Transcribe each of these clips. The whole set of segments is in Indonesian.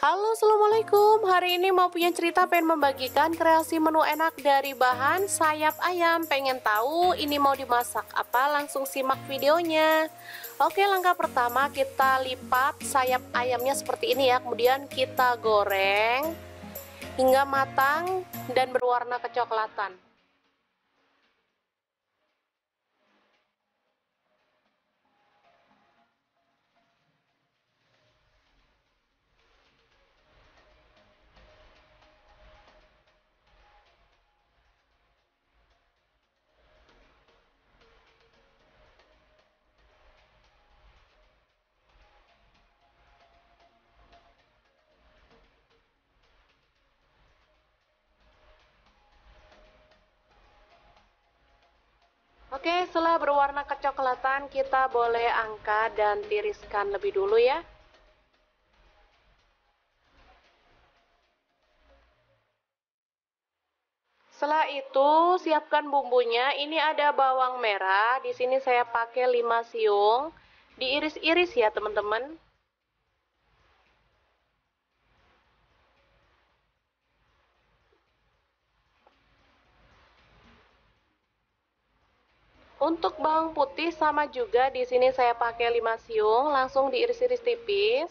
Halo, assalamualaikum. Hari ini mau punya cerita, pengen membagikan kreasi menu enak dari bahan sayap ayam. Pengen tahu ini mau dimasak apa? Langsung simak videonya. Oke, langkah pertama kita lipat sayap ayamnya seperti ini ya. Kemudian kita goreng hingga matang dan berwarna kecoklatan. Oke, setelah berwarna kecoklatan, kita boleh angkat dan tiriskan lebih dulu ya. Setelah itu, siapkan bumbunya. Ini ada bawang merah. Di sini saya pakai 5 siung. Diiris-iris ya, teman-teman. Untuk bawang putih sama juga, di sini saya pakai 5 siung, langsung diiris-iris tipis.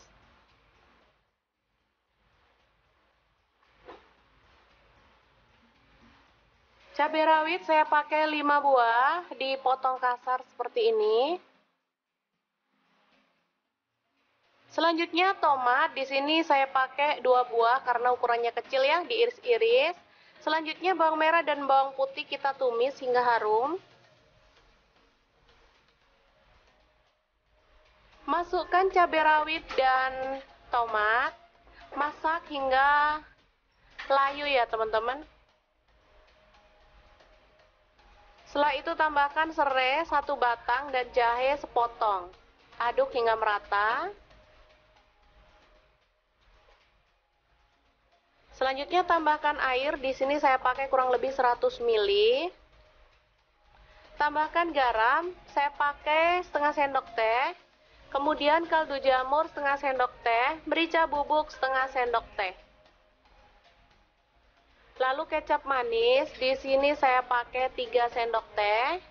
Cabai rawit saya pakai 5 buah, dipotong kasar seperti ini. Selanjutnya tomat, di sini saya pakai 2 buah karena ukurannya kecil ya, diiris-iris. Selanjutnya bawang merah dan bawang putih kita tumis hingga harum. Masukkan cabai rawit dan tomat, masak hingga layu ya teman-teman. Setelah itu tambahkan serai 1 batang dan jahe sepotong. Aduk hingga merata. Selanjutnya tambahkan air, di sini saya pakai kurang lebih 100 ml. Tambahkan garam, saya pakai setengah sendok teh. Kemudian kaldu jamur setengah sendok teh, merica bubuk setengah sendok teh. Lalu kecap manis, di sini saya pakai 3 sendok teh.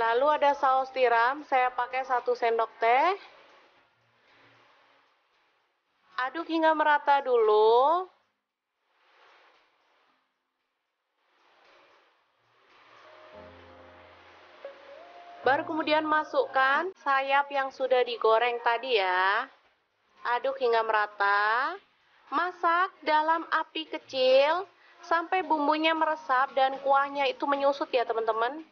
Lalu ada saus tiram, saya pakai 1 sendok teh. Aduk hingga merata dulu. Baru kemudian masukkan sayap yang sudah digoreng tadi ya. Aduk hingga merata. Masak dalam api kecil sampai bumbunya meresap dan kuahnya itu menyusut ya teman-teman.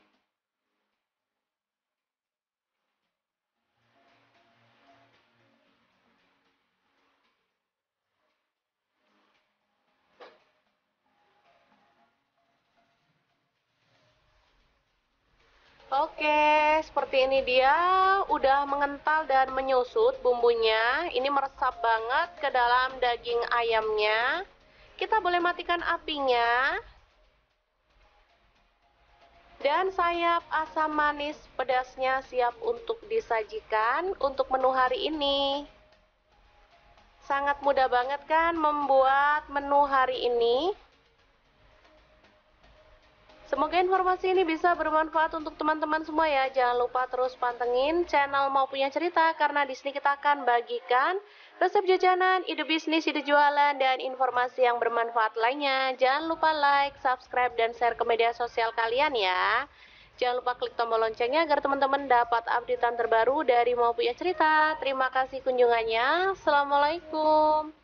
Oke, seperti ini dia udah mengental dan menyusut bumbunya. Ini meresap banget ke dalam daging ayamnya. Kita boleh matikan apinya. Dan sayap asam manis pedasnya siap untuk disajikan untuk menu hari ini. Sangat mudah banget kan membuat menu hari ini. Semoga informasi ini bisa bermanfaat untuk teman-teman semua ya. Jangan lupa terus pantengin channel Mau Punya Cerita karena di sini kita akan bagikan resep jajanan, ide bisnis, ide jualan, dan informasi yang bermanfaat lainnya. Jangan lupa like, subscribe, dan share ke media sosial kalian ya. Jangan lupa klik tombol loncengnya agar teman-teman dapat updatean terbaru dari Mau Punya Cerita. Terima kasih kunjungannya. Assalamualaikum.